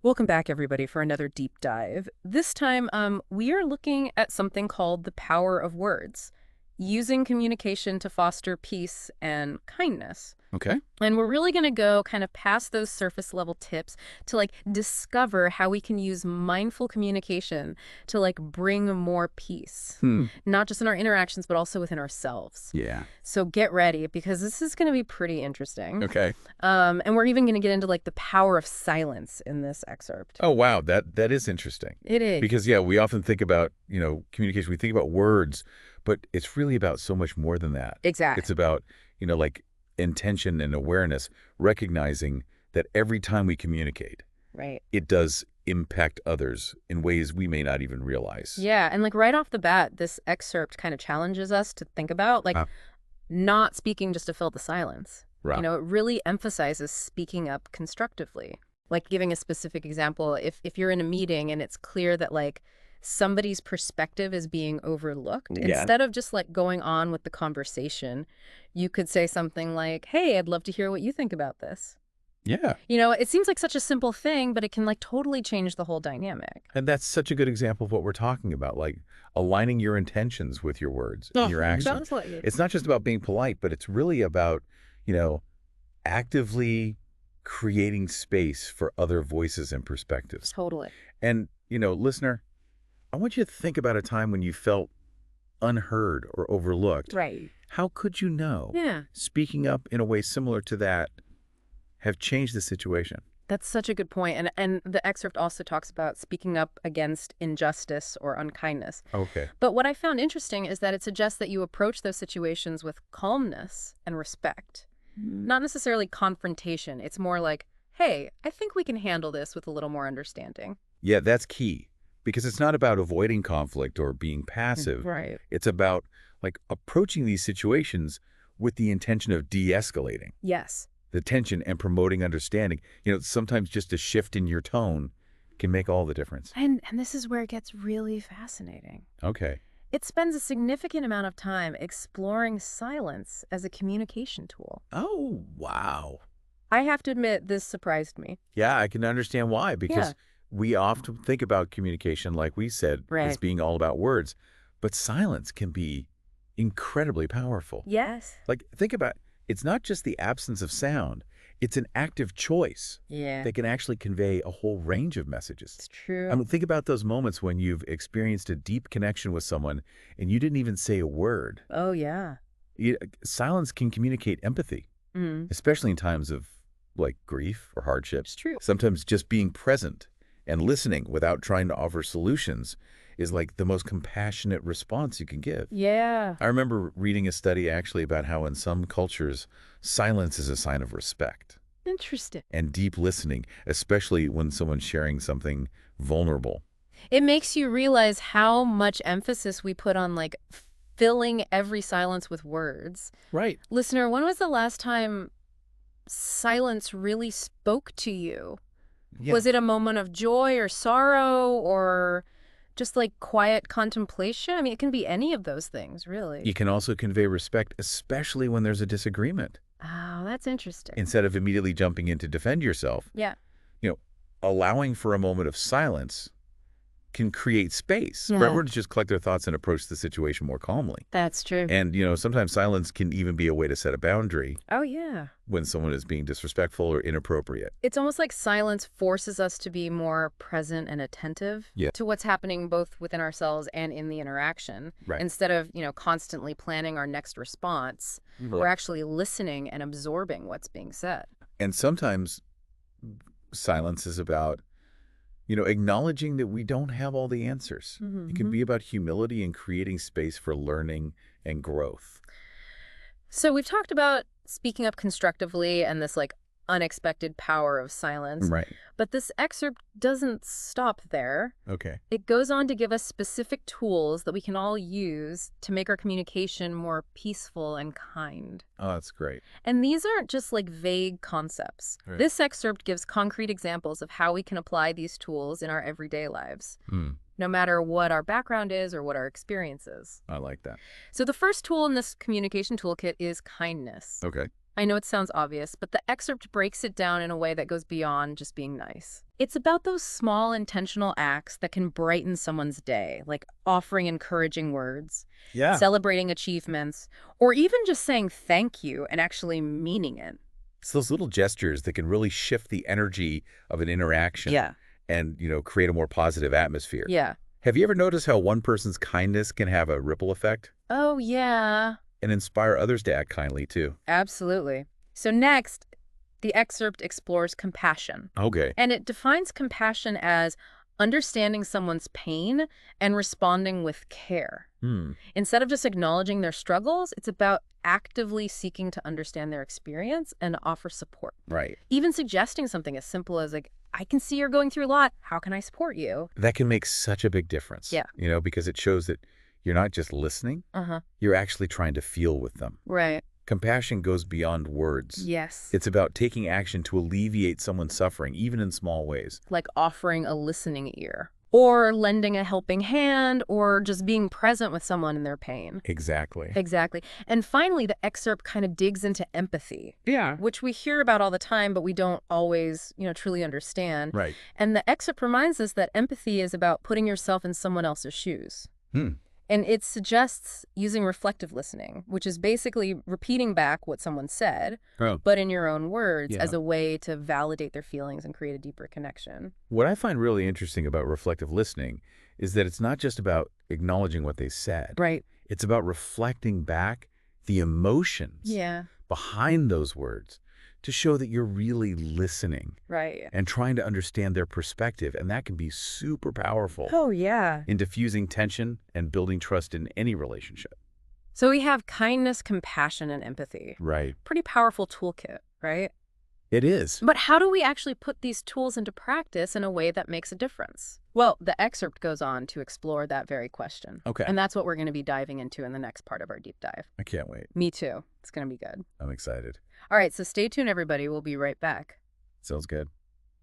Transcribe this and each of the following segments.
Welcome back, everybody, for another deep dive. This time, we are looking at something called the power of words, using communication to foster peace and kindness. Okay. And we're really going to go kind of past those surface level tips to discover how we can use mindful communication to bring more peace, Hmm. not just in our interactions, but also within ourselves. Yeah. So get ready because this is going to be pretty interesting. Okay. And we're even going to get into the power of silence in this excerpt. Oh, wow. That is interesting. It is. Because yeah, we often think about, communication, we think about words, but it's really about so much more than that. Exactly. It's about, like intention and awareness, recognizing that every time we communicate, Right. it does impact others in ways we may not even realize. Yeah, and right off the bat, this excerpt kind of challenges us to think about Uh, not speaking just to fill the silence. right. It really emphasizes speaking up constructively. Like giving a specific example, if you're in a meeting and it's clear that somebody's perspective is being overlooked, Yeah. instead of just going on with the conversation, you could say something like, "Hey, I'd love to hear what you think about this." Yeah. It seems like such a simple thing, but it can totally change the whole dynamic. And that's such a good example of what we're talking about, like aligning your intentions with your words and your actions. Absolutely. It's not just about being polite, but it's really about, you know, actively creating space for other voices and perspectives. Totally. And, listener, I want you to think about a time when you felt unheard or overlooked. Right. How could you know Yeah. speaking up in a way similar to that have changed the situation? That's such a good point. And the excerpt also talks about speaking up against injustice or unkindness. Okay. But what I found interesting is that it suggests that you approach those situations with calmness and respect, not necessarily confrontation. It's more like, hey, I think we can handle this with a little more understanding. Yeah, that's key because it's not about avoiding conflict or being passive. Right. It's about approaching these situations with the intention of de-escalating Yes. the tension and promoting understanding. Sometimes just a shift in your tone can make all the difference. And this is where it gets really fascinating. Okay. It spends a significant amount of time exploring silence as a communication tool. Oh, wow. I have to admit, this surprised me. Yeah, I can understand why, Yeah. because we often think about communication, like we said, as Right. being all about words, but silence can be incredibly powerful. Yes. Think about it's not just the absence of sound, it's an active choice Yeah, that can actually convey a whole range of messages. it's true. I mean, think about those moments when you've experienced a deep connection with someone and you didn't even say a word. Oh, yeah. Silence can communicate empathy, especially in times of grief or hardship. It's true. Sometimes just being present and listening without trying to offer solutions is the most compassionate response you can give. Yeah. I remember reading a study actually about how in some cultures, silence is a sign of respect Interesting. and deep listening, especially when someone's sharing something vulnerable. It makes you realize how much emphasis we put on filling every silence with words. Right. Listener, when was the last time silence really spoke to you? Yeah. Was it a moment of joy or sorrow or just quiet contemplation? I mean, it can be any of those things, really. You can also convey respect, especially when there's a disagreement. Oh, that's interesting. Instead of immediately jumping in to defend yourself, Yeah. allowing for a moment of silence can create space for Yeah. everyone to just collect their thoughts and approach the situation more calmly. That's true. And, sometimes silence can even be a way to set a boundary Oh, yeah. when someone is being disrespectful or inappropriate. It's almost like silence forces us to be more present and attentive Yeah. to what's happening both within ourselves and in the interaction. Right. Instead of, constantly planning our next response, we're actually listening and absorbing what's being said. And sometimes silence is about, acknowledging that we don't have all the answers. It can be about humility and creating space for learning and growth. So we've talked about speaking up constructively and this unexpected power of silence. Right. But this excerpt doesn't stop there. Okay. It goes on to give us specific tools that we can all use to make our communication more peaceful and kind. Oh, that's great. And these aren't just vague concepts. Right. This excerpt gives concrete examples of how we can apply these tools in our everyday lives, no matter what our background is or what our experience is. I like that. So the first tool in this communication toolkit is kindness. Okay. I know it sounds obvious, but the excerpt breaks it down in a way that goes beyond just being nice. It's about those small intentional acts that can brighten someone's day, like offering encouraging words, Yeah. celebrating achievements, or even just saying thank you and actually meaning it. It's those little gestures that can really shift the energy of an interaction Yeah. and, create a more positive atmosphere. Yeah. Have you ever noticed how one person's kindness can have a ripple effect Oh, yeah. and inspire others to act kindly too? Absolutely. So next, the excerpt explores compassion. Okay. And it defines compassion as understanding someone's pain and responding with care. Instead of just acknowledging their struggles, it's about actively seeking to understand their experience and offer support. Right. Even suggesting something as simple as like, I can see you're going through a lot. How can I support you? That can make such a big difference. Yeah. Because it shows that you're not just listening, Uh-huh. you're actually trying to feel with them. Right. Compassion goes beyond words. Yes. It's about taking action to alleviate someone's suffering, even in small ways. Like offering a listening ear, or lending a helping hand, or just being present with someone in their pain. Exactly. Exactly. And finally, the excerpt kind of digs into empathy, Yeah. which we hear about all the time, but we don't always, truly understand. Right. And the excerpt reminds us that empathy is about putting yourself in someone else's shoes. Hmm. And it suggests using reflective listening, which is basically repeating back what someone said, but in your own words, Yeah. as a way to validate their feelings and create a deeper connection. What I find really interesting about reflective listening is that it's not just about acknowledging what they said. Right. It's about reflecting back the emotions Yeah. behind those words to show that you're really listening Right. and trying to understand their perspective. And that can be super powerful Oh, yeah. in diffusing tension and building trust in any relationship. So we have kindness, compassion, and empathy. Right. Pretty powerful toolkit, right? It is. But how do we actually put these tools into practice in a way that makes a difference? Well, the excerpt goes on to explore that very question. Okay. And that's what we're going to be diving into in the next part of our deep dive. I can't wait. Me too. It's going to be good. I'm excited. All right, so stay tuned, everybody. We'll be right back. Sounds good.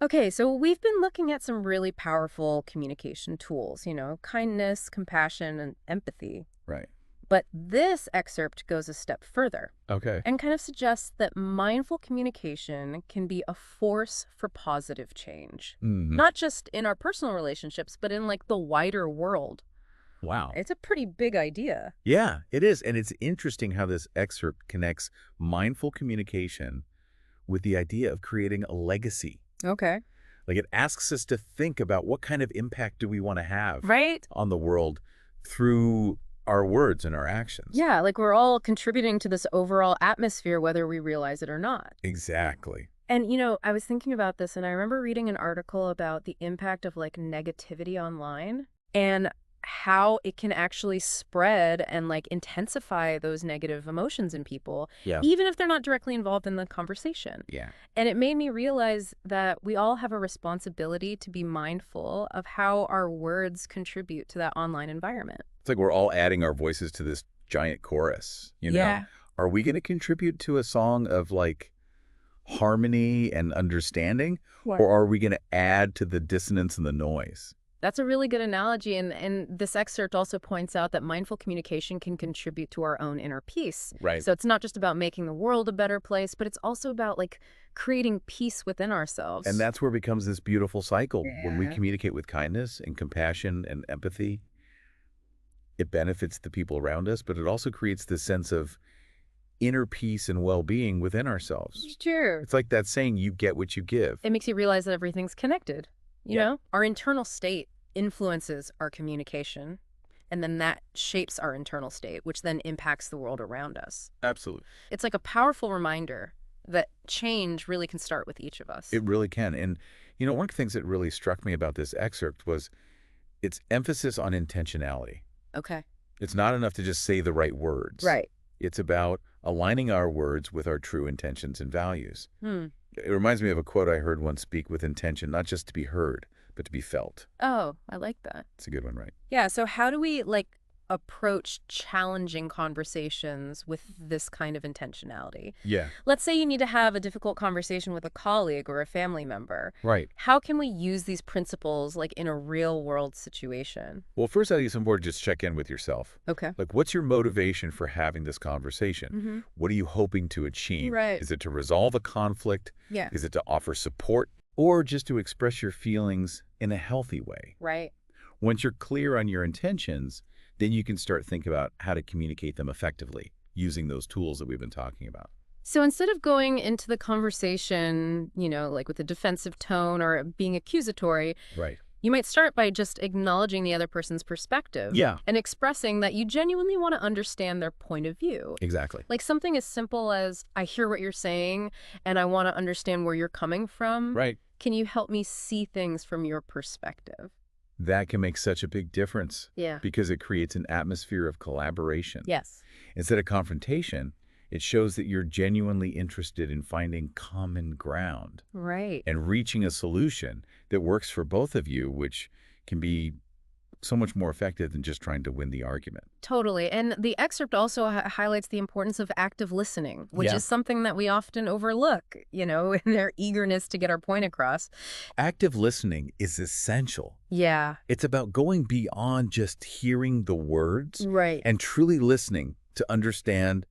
Okay, so we've been looking at some really powerful communication tools, kindness, compassion, and empathy. Right. But this excerpt goes a step further Okay. and kind of suggests that mindful communication can be a force for positive change. Not just in our personal relationships, but in like the wider world. Wow. It's a pretty big idea. Yeah, it is. And it's interesting how this excerpt connects mindful communication with the idea of creating a legacy. Okay. Like it asks us to think about what kind of impact do we want to have Right? on the world through our words and our actions. Yeah, like we're all contributing to this overall atmosphere, whether we realize it or not. Exactly. And, I was thinking about this, and I remember reading an article about the impact of like negativity online and how it can actually spread and like intensify those negative emotions in people, Yeah. even if they're not directly involved in the conversation. Yeah. And it made me realize that we all have a responsibility to be mindful of how our words contribute to that online environment. It's like we're all adding our voices to this giant chorus, Yeah. Are we going to contribute to a song of like harmony and understanding? Or are we going to add to the dissonance and the noise? That's a really good analogy. And this excerpt also points out that mindful communication can contribute to our own inner peace. Right. So it's not just about making the world a better place, but it's also about like creating peace within ourselves. And that's where it becomes this beautiful cycle. When we Yeah. communicate with kindness and compassion and empathy, it benefits the people around us, but it also creates this sense of inner peace and well-being within ourselves. Sure. It's like that saying, you get what you give. It makes you realize that everything's connected. You Yeah. know, our internal state influences our communication, and then that shapes our internal state, which then impacts the world around us. Absolutely. It's like a powerful reminder that change really can start with each of us. It really can. And, one of the things that really struck me about this excerpt was its emphasis on intentionality. Okay. It's not enough to just say the right words. Right. It's about aligning our words with our true intentions and values. Hmm. It reminds me of a quote I heard once: speak with intention, not just to be heard, but to be felt. Oh, I like that. It's a good one, right? Yeah, so how do we approach challenging conversations with this kind of intentionality? Yeah. Let's say you need to have a difficult conversation with a colleague or a family member. Right. How can we use these principles in a real world situation? Well, first I think it's important to just check in with yourself. Okay. Like, what's your motivation for having this conversation? Mm-hmm. What are you hoping to achieve? Right. Is it to resolve a conflict? Yeah. Is it to offer support or just to express your feelings in a healthy way. Right. Once you're clear on your intentions, then you can start thinking about how to communicate them effectively using those tools that we've been talking about. So instead of going into the conversation, like with a defensive tone or being accusatory, Right. you might start by just acknowledging the other person's perspective. Yeah. And expressing that you genuinely want to understand their point of view. Exactly. Like something as simple as, I hear what you're saying and I want to understand where you're coming from. Right. Can you help me see things from your perspective? That can make such a big difference. Yeah. Because it creates an atmosphere of collaboration. Yes. Instead of confrontation, it shows that you're genuinely interested in finding common ground. Right. And reaching a solution that works for both of you, which can be so much more effective than just trying to win the argument. Totally. And the excerpt also highlights the importance of active listening, which Yeah. is something that we often overlook, in their eagerness to get our point across. Active listening is essential. Yeah. It's about going beyond just hearing the words Right. and truly listening to understand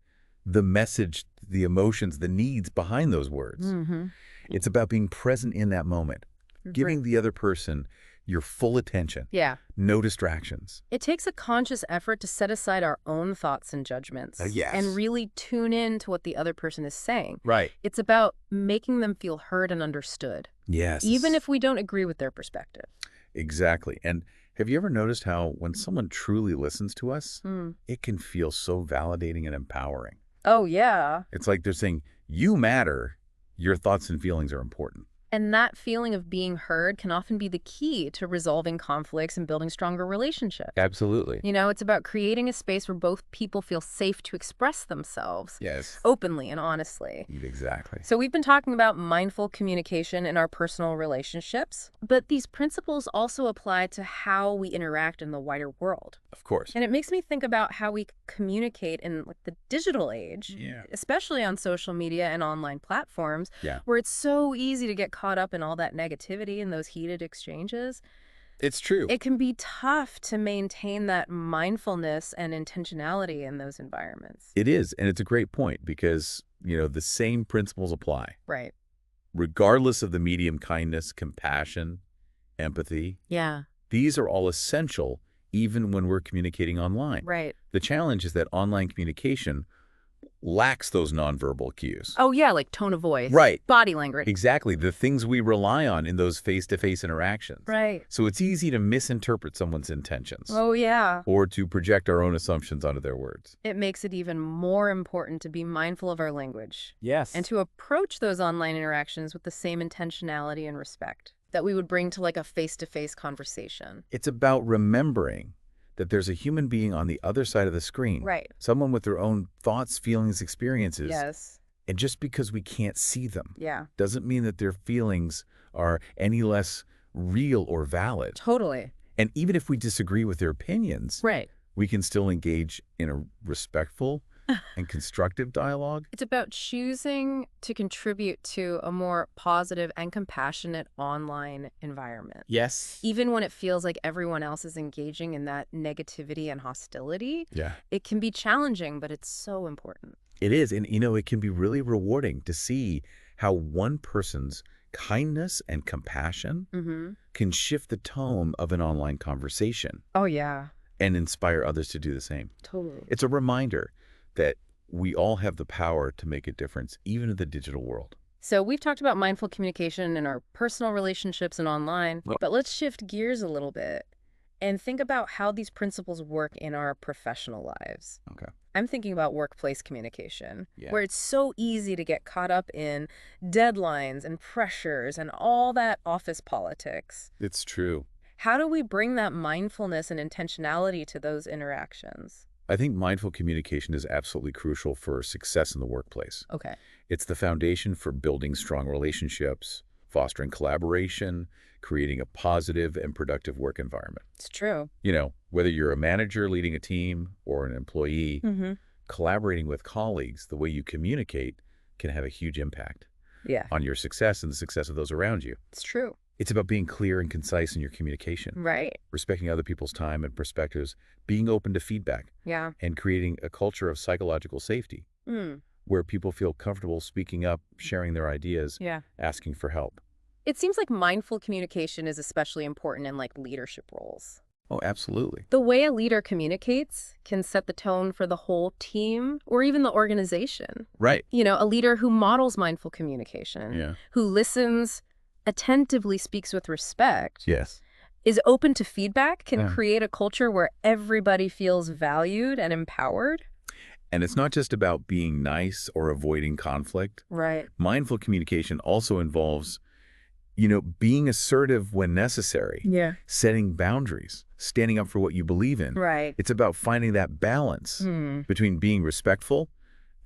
the message, the emotions, the needs behind those words. Mm-hmm. It's about being present in that moment, giving the other person your full attention. Yeah. No distractions. It takes a conscious effort to set aside our own thoughts and judgments. Yes. And really tune in to what the other person is saying. Right. It's about making them feel heard and understood, Yes. even if we don't agree with their perspective. Exactly. And have you ever noticed how when someone truly listens to us, it can feel so validating and empowering? Oh, yeah. It's like they're saying, you matter, your thoughts and feelings are important. And that feeling of being heard can often be the key to resolving conflicts and building stronger relationships. Absolutely. It's about creating a space where both people feel safe to express themselves Yes. openly and honestly. Exactly. So we've been talking about mindful communication in our personal relationships, but these principles also apply to how we interact in the wider world. Of course. And it makes me think about how we communicate in the digital age, Yeah. especially on social media and online platforms, Yeah. where it's so easy to get caught up in all that negativity and those heated exchanges. It's true. It can be tough to maintain that mindfulness and intentionality in those environments. It is. And it's a great point because, the same principles apply. Right. Regardless of the medium, kindness, compassion, empathy, Yeah. these are all essential even when we're communicating online. Right. The challenge is that online communication lacks those nonverbal cues. Oh, yeah, like tone of voice. Right. Body language. Exactly. The things we rely on in those face-to-face interactions. Right. So it's easy to misinterpret someone's intentions. Oh, yeah. Or to project our own assumptions onto their words. It makes it even more important to be mindful of our language Yes. and to approach those online interactions with the same intentionality and respect that we would bring to a face-to-face conversation. It's about remembering that there's a human being on the other side of the screen. Right. Someone with their own thoughts, feelings, experiences. Yes. And just because we can't see them Yeah. doesn't mean that their feelings are any less real or valid. Totally. And even if we disagree with their opinions, Right. we can still engage in a respectful and constructive dialogue. It's about choosing to contribute to a more positive and compassionate online environment. Yes. Even when it feels like everyone else is engaging in that negativity and hostility, Yeah. it can be challenging, but it's so important. It is. And, it can be really rewarding to see how one person's kindness and compassion Mm-hmm. can shift the tone of an online conversation Oh, yeah. and inspire others to do the same. Totally. It's a reminder that we all have the power to make a difference, even in the digital world. So we've talked about mindful communication in our personal relationships and online, but let's shift gears a little bit and think about how these principles work in our professional lives. Okay. I'm thinking about workplace communication, Yeah. where it's so easy to get caught up in deadlines and pressures and all that office politics. It's true. How do we bring that mindfulness and intentionality to those interactions? I think mindful communication is absolutely crucial for success in the workplace. Okay. It's the foundation for building strong relationships, fostering collaboration, creating a positive and productive work environment. It's true. Whether you're a manager leading a team or an employee, Mm-hmm. collaborating with colleagues, the way you communicate can have a huge impact Yeah, on your success and the success of those around you. it's true. It's about being clear and concise in your communication, Right. respecting other people's time and perspectives, being open to feedback, Yeah. and creating a culture of psychological safety Mm. where people feel comfortable speaking up, sharing their ideas, Yeah. asking for help. It seems like mindful communication is especially important in like leadership roles. Oh, absolutely. The way a leader communicates can set the tone for the whole team or even the organization. Right. You know, a leader who models mindful communication, Yeah. who listens, attentively speaks with respect, Yes. is open to feedback, can Yeah. create a culture where everybody feels valued and empowered. And it's not just about being nice or avoiding conflict. Right. Mindful communication also involves, being assertive when necessary, Yeah. setting boundaries, standing up for what you believe in. Right. It's about finding that balance between being respectful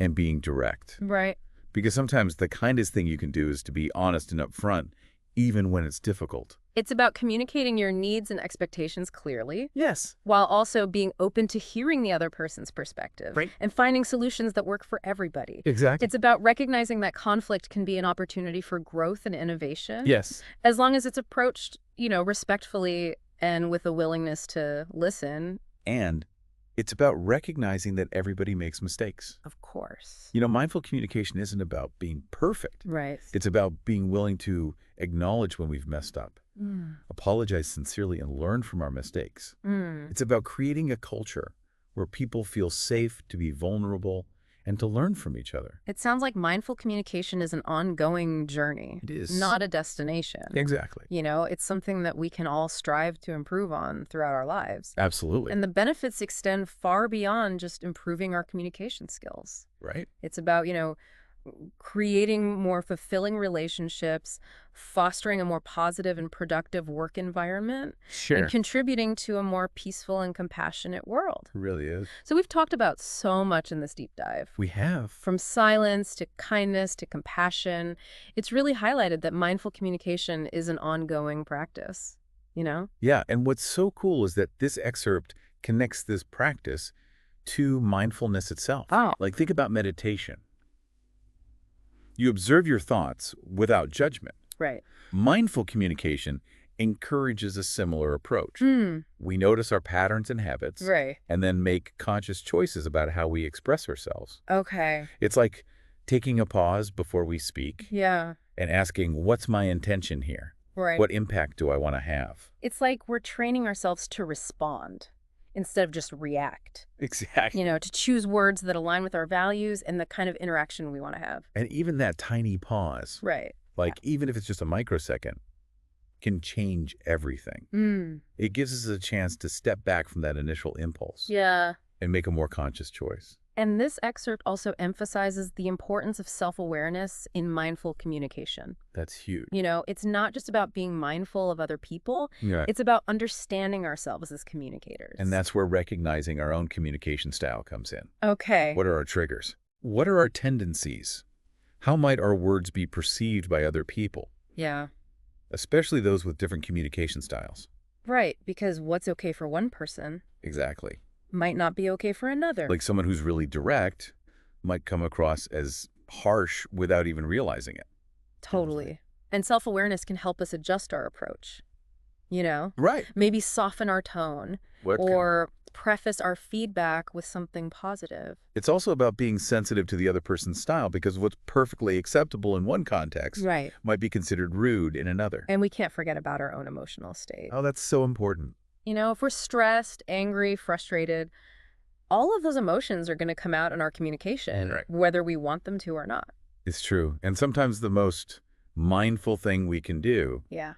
and being direct. Right. Because sometimes the kindest thing you can do is to be honest and upfront, even when it's difficult. It's about communicating your needs and expectations clearly, Yes. while also being open to hearing the other person's perspective Right. and finding solutions that work for everybody. Exactly. It's about recognizing that conflict can be an opportunity for growth and innovation. Yes. As long as it's approached, respectfully and with a willingness to listen. And it's about recognizing that everybody makes mistakes. Of course. Mindful communication isn't about being perfect. Right. It's about being willing to acknowledge when we've messed up, apologize sincerely, and learn from our mistakes. It's about creating a culture where people feel safe to be vulnerable and to learn from each other. It sounds like mindful communication is an ongoing journey. It is. Not a destination. Exactly. It's something that we can all strive to improve on throughout our lives. Absolutely. And the benefits extend far beyond just improving our communication skills. Right? It's about, creating more fulfilling relationships, fostering a more positive and productive work environment, Sure. and contributing to a more peaceful and compassionate world. It really is. So we've talked about so much in this deep dive. We have. From silence to kindness to compassion, it's really highlighted that mindful communication is an ongoing practice, Yeah, and what's so cool is that this excerpt connects this practice to mindfulness itself. Oh. Like, think about meditation. You observe your thoughts without judgment. Right. Mindful communication encourages a similar approach. We notice our patterns and habits, Right. and then make conscious choices about how we express ourselves. Okay. It's like taking a pause before we speak Yeah. and asking, what's my intention here? Right. What impact do I want to have? It's like we're training ourselves to respond instead of just react. Exactly. To choose words that align with our values and the kind of interaction we want to have. And even that tiny pause, Right. even if it's just a microsecond, can change everything. It gives us a chance to step back from that initial impulse Yeah. and make a more conscious choice. And this excerpt also emphasizes the importance of self-awareness in mindful communication. That's huge. It's not just about being mindful of other people. Yeah. It's about understanding ourselves as communicators. And that's where recognizing our own communication style comes in. Okay. What are our triggers? What are our tendencies? How might our words be perceived by other people, Yeah. especially those with different communication styles? Right. Because what's okay for one person Exactly. might not be okay for another. Like someone who's really direct might come across as harsh without even realizing it. Totally. And self-awareness can help us adjust our approach. Right. Maybe soften our tone or preface our feedback with something positive. It's also about being sensitive to the other person's style, because what's perfectly acceptable in one context Right. might be considered rude in another. And we can't forget about our own emotional state. Oh, that's so important. If we're stressed, angry, frustrated, all of those emotions are going to come out in our communication, Right. whether we want them to or not. It's true. And sometimes the most mindful thing we can do Yeah.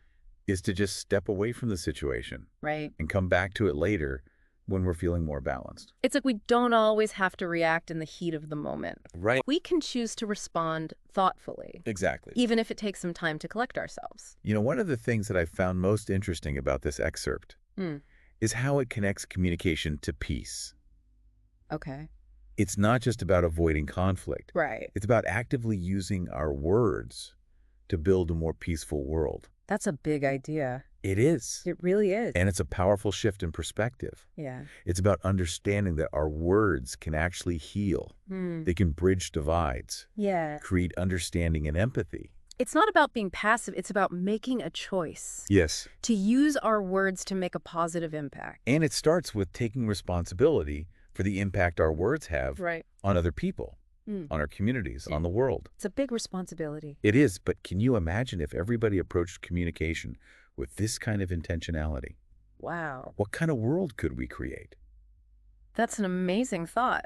is to just step away from the situation Right. and come back to it later when we're feeling more balanced. It's like we don't always have to react in the heat of the moment. Right. We can choose to respond thoughtfully, Exactly. even if it takes some time to collect ourselves. One of the things that I found most interesting about this excerpt is how it connects communication to peace. Okay. It's not just about avoiding conflict. Right. It's about actively using our words to build a more peaceful world. That's a big idea. It is. It really is. And it's a powerful shift in perspective. Yeah. It's about understanding that our words can actually heal. They can bridge divides, Yeah. create understanding and empathy. It's not about being passive. It's about making a choice Yes. to use our words to make a positive impact. And it starts with taking responsibility for the impact our words have Right. on other people. on our communities, Yeah. on the world. It's a big responsibility. It is, but can you imagine if everybody approached communication with this kind of intentionality? Wow. What kind of world could we create? That's an amazing thought.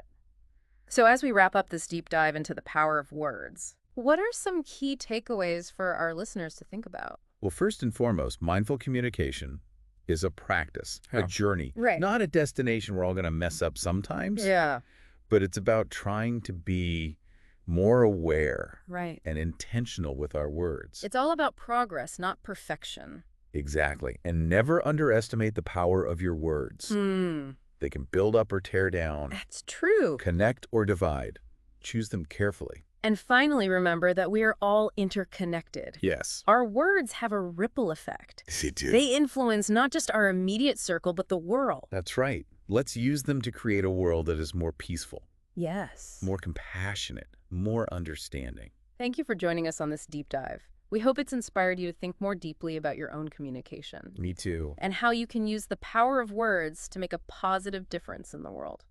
So as we wrap up this deep dive into the power of words, what are some key takeaways for our listeners to think about? Well, first and foremost, mindful communication is a practice, a Yeah. journey, Right. not a destination we're all going to mess up sometimes, Yeah. but it's about trying to be more aware Right. and intentional with our words. It's all about progress, not perfection. Exactly. And never underestimate the power of your words. They can build up or tear down, That's true. connect or divide. Choose them carefully. And finally, remember that we are all interconnected. Yes. Our words have a ripple effect. They do. They influence not just our immediate circle, but the world. That's right. Let's use them to create a world that is more peaceful, Yes. more compassionate, more understanding. Thank you for joining us on this deep dive. We hope it's inspired you to think more deeply about your own communication Me too. and how you can use the power of words to make a positive difference in the world.